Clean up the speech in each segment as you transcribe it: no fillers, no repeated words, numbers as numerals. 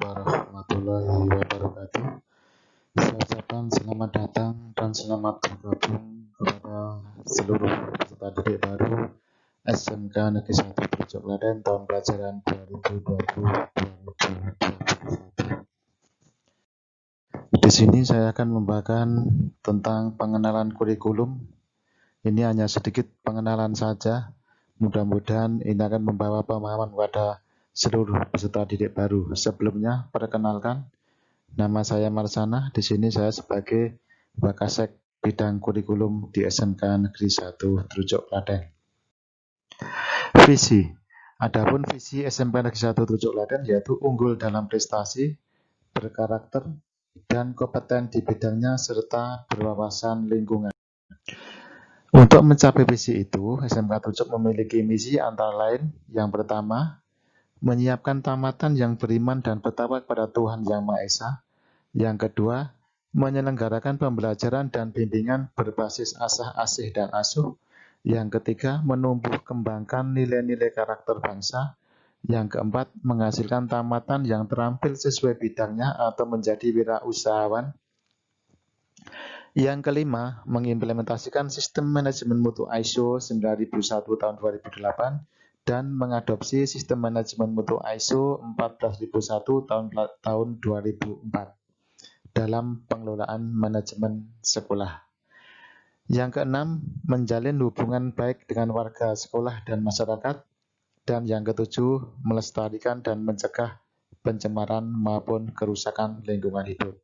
warahmatullahi wabarakatuh. Saya ucapkan selamat datang dan selamat bergabung kepada seluruh peserta didik baru SMK Negeri 1 Trucuk Klaten tahun pelajaran 2020-2021. Di sini saya akan membagikan tentang pengenalan kurikulum. Ini hanya sedikit pengenalan saja. Mudah-mudahan ini akan membawa pemahaman kepada seluruh peserta didik baru. Sebelumnya, perkenalkan, nama saya Marsana. Di sini saya sebagai Wakasek bidang kurikulum di SMK Negeri 1 Trucuk Klaten. Visi. Adapun visi SMK Negeri 1 Trucuk Klaten yaitu unggul dalam prestasi, berkarakter, dan kompeten di bidangnya serta berwawasan lingkungan. Untuk mencapai visi itu, SMK Trucuk memiliki misi antara lain yang pertama, menyiapkan tamatan yang beriman dan bertakwa kepada Tuhan Yang Maha Esa. Yang kedua, menyelenggarakan pembelajaran dan bimbingan berbasis asah, asih, dan asuh. Yang ketiga, menumbuh kembangkan nilai-nilai karakter bangsa. Yang keempat, menghasilkan tamatan yang terampil sesuai bidangnya atau menjadi wirausahawan. Yang kelima, mengimplementasikan sistem manajemen mutu ISO 9001 tahun 2008 dan mengadopsi sistem manajemen mutu ISO 14001 tahun 2004 dalam pengelolaan manajemen sekolah. Yang keenam, menjalin hubungan baik dengan warga sekolah dan masyarakat. Dan yang ketujuh, melestarikan dan mencegah pencemaran maupun kerusakan lingkungan hidup.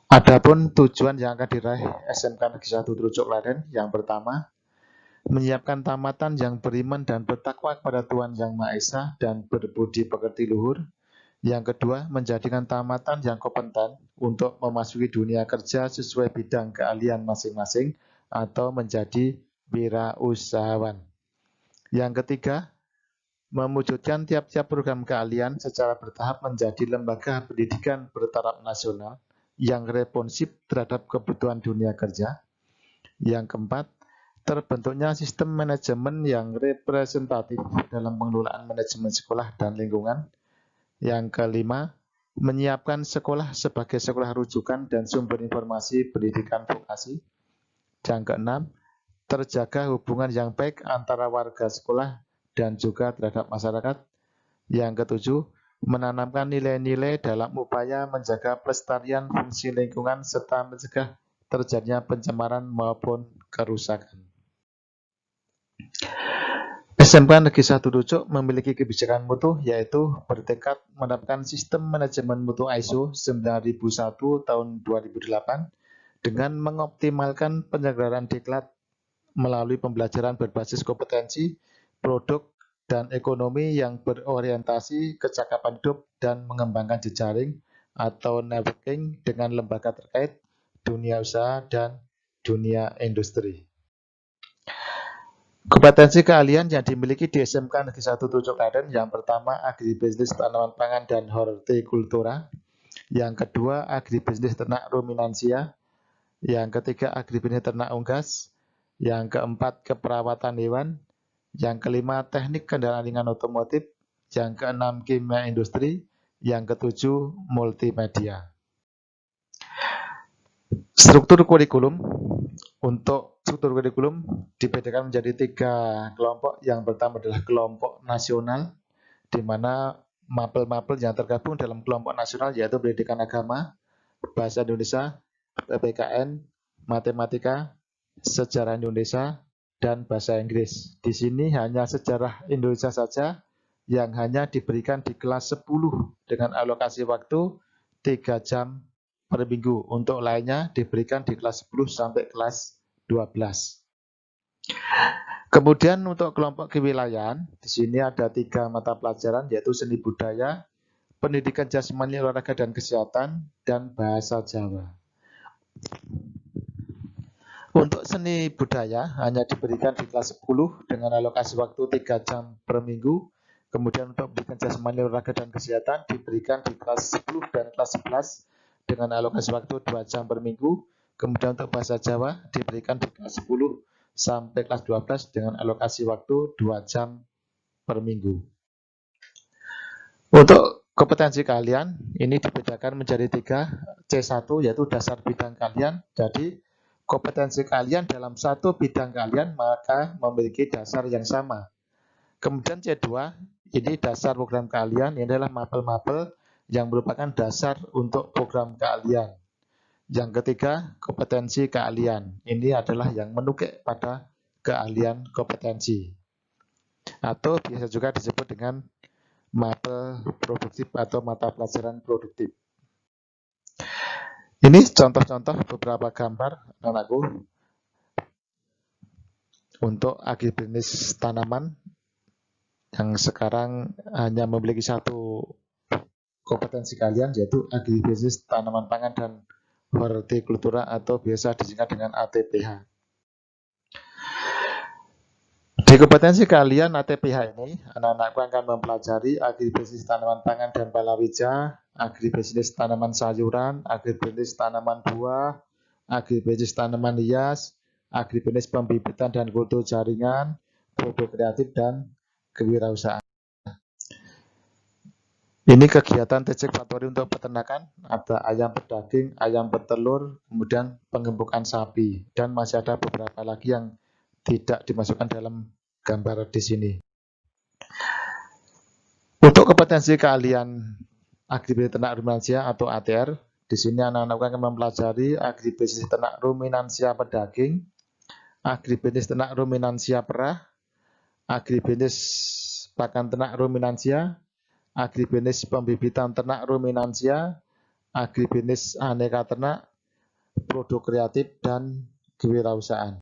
Adapun tujuan yang akan diraih SMK Negeri 1 Trucuk Klaten, yang pertama, menyiapkan tamatan yang beriman dan bertakwa kepada Tuhan Yang Maha Esa dan berbudi pekerti luhur. Yang kedua, menjadikan tamatan yang kompeten untuk memasuki dunia kerja sesuai bidang keahlian masing-masing atau menjadi wirausahawan. Yang ketiga, mewujudkan tiap-tiap program keahlian secara bertahap menjadi lembaga pendidikan bertaraf nasional yang responsif terhadap kebutuhan dunia kerja. Yang keempat, terbentuknya sistem manajemen yang representatif dalam pengelolaan manajemen sekolah dan lingkungan. Yang kelima, menyiapkan sekolah sebagai sekolah rujukan dan sumber informasi pendidikan vokasi. Yang keenam, terjaga hubungan yang baik antara warga sekolah dan juga terhadap masyarakat. Yang ketujuh, menanamkan nilai-nilai dalam upaya menjaga pelestarian fungsi lingkungan serta mencegah terjadinya pencemaran maupun kerusakan. SMK Negeri 1 Trucuk memiliki kebijakan mutu yaitu bertekad menerapkan sistem manajemen mutu ISO 9001 tahun 2008 dengan mengoptimalkan penyelenggaraan diklat melalui pembelajaran berbasis kompetensi, produk, dan ekonomi yang berorientasi kecakapan hidup dan mengembangkan jejaring atau networking dengan lembaga terkait, dunia usaha, dan dunia industri. Kompetensi keahlian yang dimiliki di SMK Negeri 1 Trucuk Klaten, yang pertama agribisnis tanaman pangan dan hortikultura, yang kedua agribisnis ternak ruminansia, yang ketiga agribisnis ternak unggas, yang keempat keperawatan hewan, yang kelima teknik kendaraan ringan otomotif, yang keenam kimia industri, yang ketujuh multimedia. Struktur kurikulum. Untuk struktur kurikulum dibedakan menjadi 3 kelompok. Yang pertama adalah kelompok nasional, di mana mapel-mapel yang tergabung dalam kelompok nasional yaitu pendidikan agama, bahasa Indonesia, PPKN, matematika, sejarah Indonesia, dan bahasa Inggris. Di sini hanya sejarah Indonesia saja yang hanya diberikan di kelas 10 dengan alokasi waktu 3 jam per minggu. Untuk lainnya diberikan di kelas 10 sampai kelas 12. Kemudian untuk kelompok kewilayahan, di sini ada 3 mata pelajaran yaitu seni budaya, pendidikan jasmani, olahraga dan kesehatan, dan bahasa Jawa. Untuk seni budaya hanya diberikan di kelas 10 dengan alokasi waktu 3 jam per minggu. Kemudian untuk pendidikan jasmani, olahraga dan kesehatan diberikan di kelas 10 dan kelas 11 dengan alokasi waktu 2 jam per minggu. Kemudian untuk bahasa Jawa diberikan di kelas 10 sampai kelas 12 dengan alokasi waktu 2 jam per minggu. Untuk kompetensi kalian ini dibedakan menjadi 3, C1 yaitu dasar bidang kalian. Jadi kompetensi kalian dalam satu bidang kalian maka memiliki dasar yang sama. Kemudian C2 ini dasar program kalian, ini adalah mapel-mapel yang merupakan dasar untuk program kalian. Yang ketiga, kompetensi keahlian. Ini adalah yang menukik pada keahlian kompetensi. Atau biasa juga disebut dengan mapel produktif atau mata pelajaran produktif. Ini contoh-contoh beberapa gambar anakku untuk agribisnis tanaman yang sekarang hanya memiliki satu kompetensi kalian, yaitu agribisnis tanaman pangan dan hortikultura atau biasa disingkat dengan ATPH. Di kompetensi kalian ATPH ini, anak-anakku akan mempelajari agribisnis tanaman pangan dan palawija, agribisnis tanaman sayuran, agribisnis tanaman buah, agribisnis tanaman hias, agribisnis pembibitan dan kultur jaringan, produk kreatif dan kewirausahaan. Ini kegiatan TC Factory untuk peternakan, ada ayam pedaging, ayam petelur, kemudian pengembukan sapi, dan masih ada beberapa lagi yang tidak dimasukkan dalam gambar di sini. Untuk kompetensi keahlian agribisnis ternak ruminansia atau ATR, di sini anak-anak akan mempelajari agribisnis ternak ruminansia pedaging, agribisnis ternak ruminansia perah, agribisnis pakan ternak ruminansia, agribisnis pembibitan ternak ruminansia, agribisnis aneka ternak, produk kreatif, dan kewirausahaan.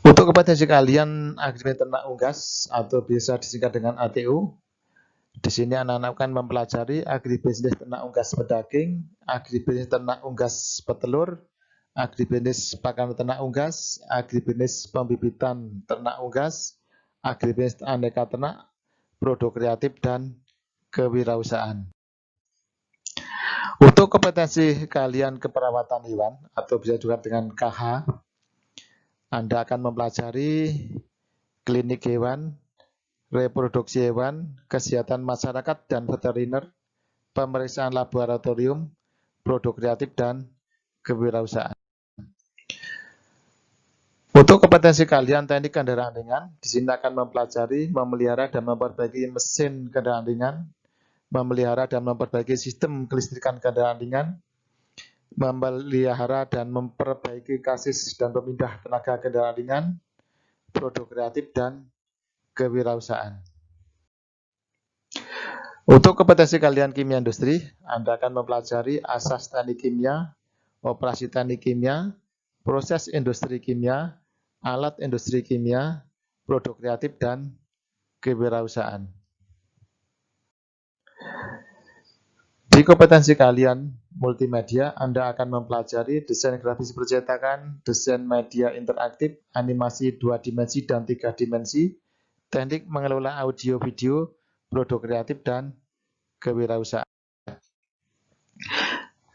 Untuk kompetensi kalian agribisnis ternak unggas atau biasa disingkat dengan ATU, di sini anak-anak akan mempelajari agribisnis ternak unggas pedaging, agribisnis ternak unggas petelur, agribisnis pakan ternak unggas, agribisnis pembibitan ternak unggas, agribisnis aneka ternak, produk kreatif, dan kewirausahaan. Untuk kompetensi kalian keperawatan hewan atau bisa juga dengan KH, Anda akan mempelajari klinik hewan, reproduksi hewan, kesehatan masyarakat dan veteriner, pemeriksaan laboratorium, produk kreatif, dan kewirausahaan. Untuk kompetensi kalian teknik kendaraan ringan, di sini akan mempelajari, memelihara dan memperbaiki mesin kendaraan ringan, memelihara dan memperbaiki sistem kelistrikan kendaraan ringan, memelihara dan memperbaiki kasis dan pemindah tenaga kendaraan ringan, produk kreatif, dan kewirausahaan. Untuk kompetensi kalian kimia industri, Anda akan mempelajari asas teknik kimia, operasi teknik kimia, proses industri kimia, alat industri kimia, produk kreatif, dan kewirausahaan. Di kompetensi kalian multimedia, Anda akan mempelajari desain grafis percetakan, desain media interaktif, animasi 2 dimensi dan 3 dimensi, teknik mengelola audio video, produk kreatif, dan kewirausahaan.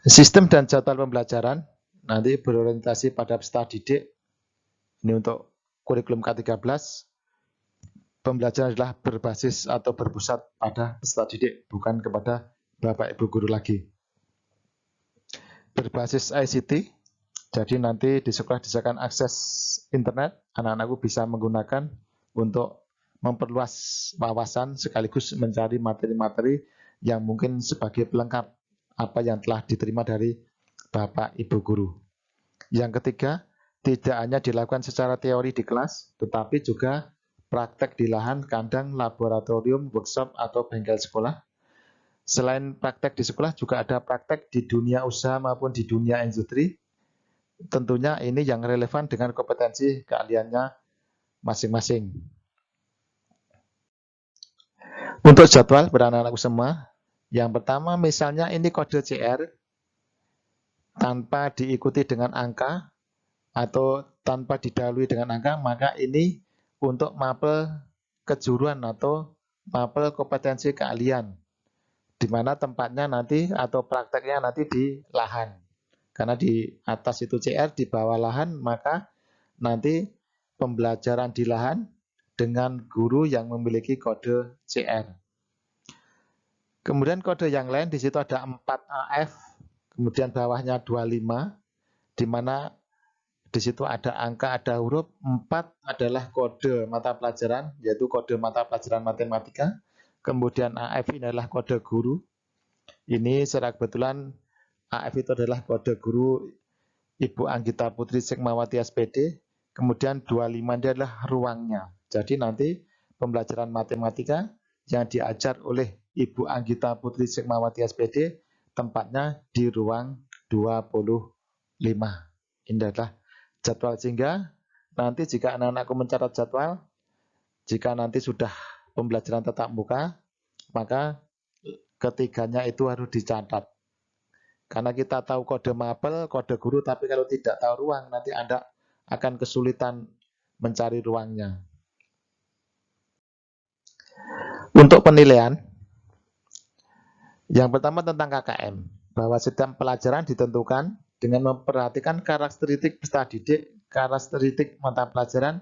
Sistem dan jadwal pembelajaran nanti berorientasi pada peserta didik. Ini untuk kurikulum K13. Pembelajaran adalah berbasis atau berpusat pada peserta didik, bukan kepada Bapak Ibu guru lagi. Berbasis ICT, jadi nanti di sekolah disediakan akses internet, anak-anakku bisa menggunakan untuk memperluas wawasan sekaligus mencari materi-materi yang mungkin sebagai pelengkap apa yang telah diterima dari Bapak Ibu guru. Yang ketiga, tidak hanya dilakukan secara teori di kelas, tetapi juga praktek di lahan, kandang, laboratorium, workshop, atau bengkel sekolah. Selain praktek di sekolah, juga ada praktek di dunia usaha maupun di dunia industri. Tentunya ini yang relevan dengan kompetensi keahliannya masing-masing. Untuk jadwal beranak-anakku semua, yang pertama misalnya ini kode CR, tanpa diikuti dengan angka, atau tanpa didahului dengan angka, maka ini untuk mapel kejuruan atau mapel kompetensi keahlian, di mana tempatnya nanti atau prakteknya nanti di lahan. Karena di atas itu CR, di bawah lahan, maka nanti pembelajaran di lahan dengan guru yang memiliki kode CR. Kemudian kode yang lain di situ ada 4AF, kemudian bawahnya 25, di mana di situ ada angka, ada huruf. 4 adalah kode mata pelajaran, yaitu kode mata pelajaran matematika. Kemudian AF ini adalah kode guru. Ini secara kebetulan AF itu adalah kode guru Ibu Anggita Putri Sikmawati SPD. Kemudian 25 ini adalah ruangnya. Jadi nanti pembelajaran matematika yang diajar oleh Ibu Anggita Putri Sikmawati SPD tempatnya di ruang 25. Ini adalah jadwal, sehingga nanti jika anak-anakku mencatat jadwal, jika nanti sudah pembelajaran tatap muka, maka ketiganya itu harus dicatat. Karena kita tahu kode mapel, kode guru, tapi kalau tidak tahu ruang, nanti Anda akan kesulitan mencari ruangnya. Untuk penilaian, yang pertama tentang KKM, bahwa setiap pelajaran ditentukan dengan memperhatikan karakteristik peserta didik, karakteristik mata pelajaran,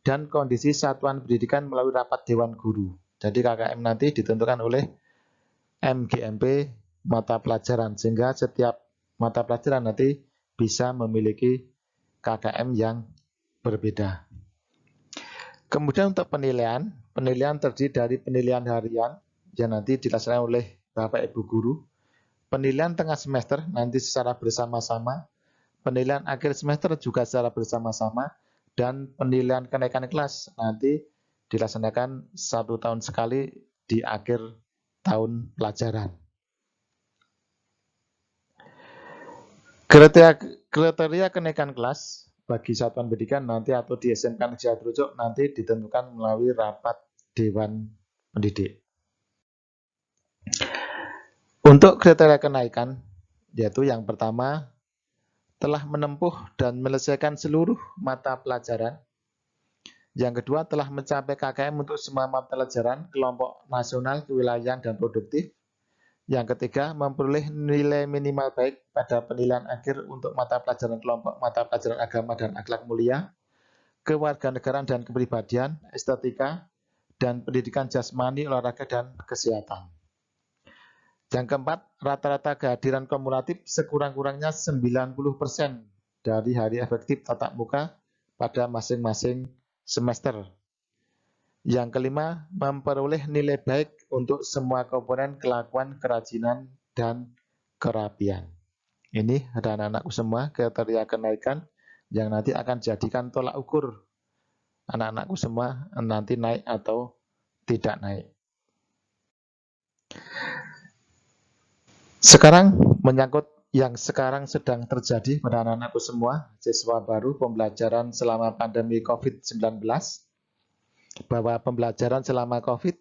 dan kondisi satuan pendidikan melalui rapat Dewan Guru. Jadi KKM nanti ditentukan oleh MGMP mata pelajaran, sehingga setiap mata pelajaran nanti bisa memiliki KKM yang berbeda. Kemudian untuk penilaian terdiri dari penilaian harian yang nanti dilaksanakan oleh Bapak Ibu Guru, penilaian tengah semester nanti secara bersama-sama, penilaian akhir semester juga secara bersama-sama, dan penilaian kenaikan kelas nanti dilaksanakan 1 tahun sekali di akhir tahun pelajaran. Kriteria kenaikan kelas bagi satuan pendidikan nanti atau di SMK Negeri Jaya Trujok nanti ditentukan melalui rapat Dewan Pendidik. Untuk kriteria kenaikan, yaitu yang pertama, telah menempuh dan menyelesaikan seluruh mata pelajaran. Yang kedua, telah mencapai KKM untuk semua mata pelajaran, kelompok nasional, kewilayahan, dan produktif. Yang ketiga, memperoleh nilai minimal baik pada penilaian akhir untuk mata pelajaran kelompok mata pelajaran agama dan akhlak mulia, kewarganegaraan dan kepribadian, estetika, dan pendidikan jasmani, olahraga, dan kesehatan. Yang keempat, rata-rata kehadiran kumulatif sekurang-kurangnya 90% dari hari efektif tatap muka pada masing-masing semester. Yang kelima, memperoleh nilai baik untuk semua komponen kelakuan, kerajinan, dan kerapian. Ini ada anak-anakku semua kriteria kenaikan yang nanti akan jadikan tolak ukur anak-anakku semua nanti naik atau tidak naik. Sekarang menyangkut yang sekarang sedang terjadi pada anak-anakku semua, siswa baru pembelajaran selama pandemi COVID-19, bahwa pembelajaran selama COVID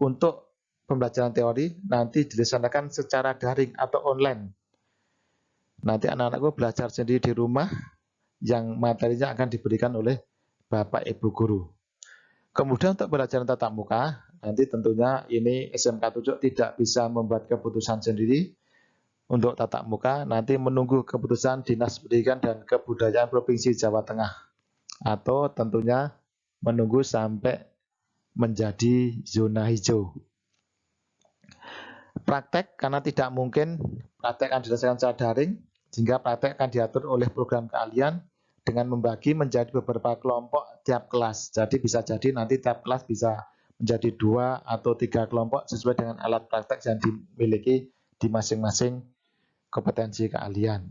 untuk pembelajaran teori nanti dilaksanakan secara daring atau online. Nanti anak-anakku belajar sendiri di rumah, yang materinya akan diberikan oleh Bapak Ibu Guru. Kemudian untuk pembelajaran tatap muka, nanti tentunya ini SMK Trujok tidak bisa membuat keputusan sendiri untuk tatap muka, nanti menunggu keputusan Dinas Pendidikan dan Kebudayaan Provinsi Jawa Tengah, atau tentunya menunggu sampai menjadi zona hijau. Praktek, karena tidak mungkin praktek akan dilaksanakan secara daring, sehingga praktek akan diatur oleh program keahlian dengan membagi menjadi beberapa kelompok tiap kelas. Jadi bisa jadi nanti tiap kelas bisa menjadi 2 atau 3 kelompok sesuai dengan alat praktek yang dimiliki di masing-masing kompetensi keahlian.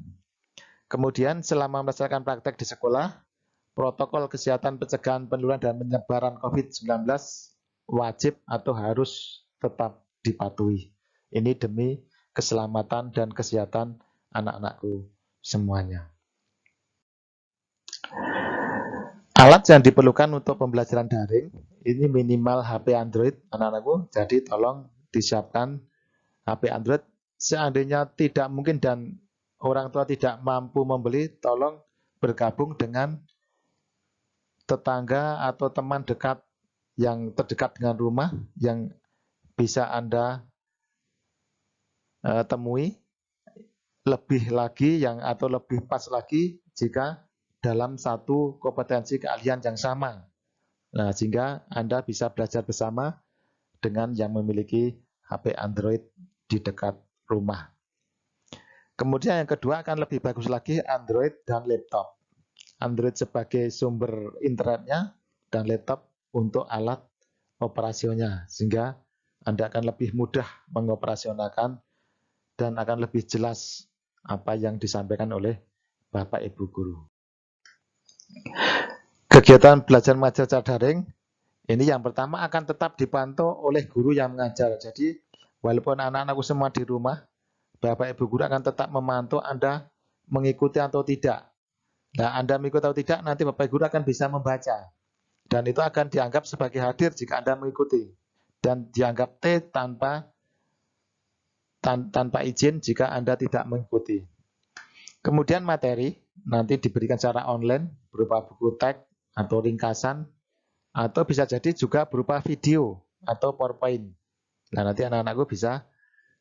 Kemudian selama melaksanakan praktek di sekolah, protokol kesehatan pencegahan penularan dan penyebaran COVID-19 wajib atau harus tetap dipatuhi. Ini demi keselamatan dan kesehatan anak-anakku semuanya. Alat yang diperlukan untuk pembelajaran daring, ini minimal HP Android anak-anakku, jadi tolong disiapkan HP Android. Seandainya tidak mungkin dan orang tua tidak mampu membeli, tolong bergabung dengan tetangga atau teman dekat yang terdekat dengan rumah yang bisa Anda temui. Lebih lagi atau lebih pas lagi jika dalam satu kompetensi keahlian yang sama. Nah, sehingga Anda bisa belajar bersama dengan yang memiliki HP Android di dekat rumah. Kemudian yang kedua akan lebih bagus lagi Android dan laptop. Android sebagai sumber internetnya dan laptop untuk alat operasionalnya, sehingga Anda akan lebih mudah mengoperasionalkan dan akan lebih jelas apa yang disampaikan oleh Bapak Ibu guru. Kegiatan belajar mengajar secara daring ini yang pertama akan tetap dipantau oleh guru yang mengajar. Jadi walaupun anak-anakku semua di rumah, Bapak Ibu guru akan tetap memantau Anda mengikuti atau tidak. Nah, Anda mengikuti atau tidak, nanti Bapak Ibu guru akan bisa membaca. Dan itu akan dianggap sebagai hadir jika Anda mengikuti. Dan dianggap T tanpa izin jika Anda tidak mengikuti. Kemudian materi nanti diberikan secara online berupa buku teks atau ringkasan, atau bisa jadi juga berupa video atau PowerPoint. Nah, nanti anak-anakku bisa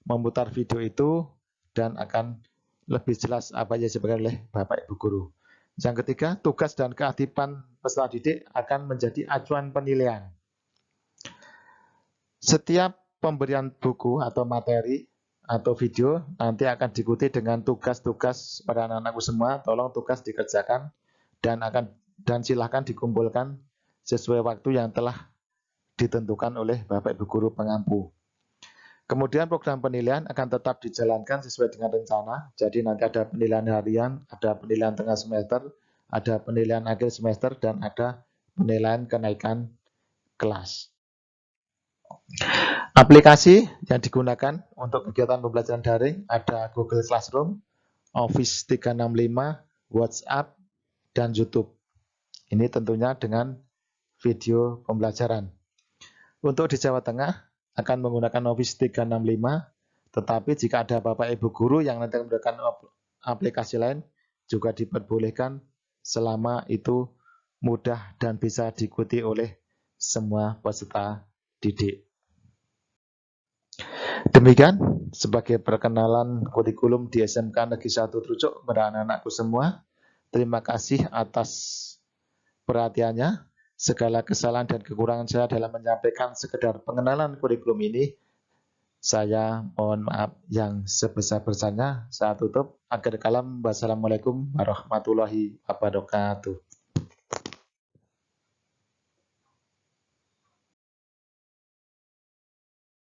memutar video itu dan akan lebih jelas apa yang disampaikan oleh Bapak Ibu guru. Yang ketiga, tugas dan keaktifan peserta didik akan menjadi acuan penilaian. Setiap pemberian buku atau materi atau video nanti akan diikuti dengan tugas-tugas pada anak-anakku semua. Tolong tugas dikerjakan dan silahkan dikumpulkan sesuai waktu yang telah ditentukan oleh Bapak Ibu guru pengampu. Kemudian program penilaian akan tetap dijalankan sesuai dengan rencana. Jadi nanti ada penilaian harian, ada penilaian tengah semester, ada penilaian akhir semester, dan ada penilaian kenaikan kelas. Aplikasi yang digunakan untuk kegiatan pembelajaran daring ada Google Classroom, Office 365, WhatsApp, dan YouTube. Ini tentunya dengan video pembelajaran. Untuk di Jawa Tengah akan menggunakan Office 365, tetapi jika ada Bapak Ibu guru yang nanti menggunakan aplikasi lain juga diperbolehkan selama itu mudah dan bisa diikuti oleh semua peserta didik. Demikian sebagai perkenalan kurikulum di SMK Negeri 1 Trucuk kepada anak-anakku semua. Terima kasih atas perhatiannya. Segala kesalahan dan kekurangan saya dalam menyampaikan sekedar pengenalan kurikulum ini, saya mohon maaf yang sebesar-besarnya. Saya tutup. Akhir kalam, wassalamualaikum warahmatullahi wabarakatuh.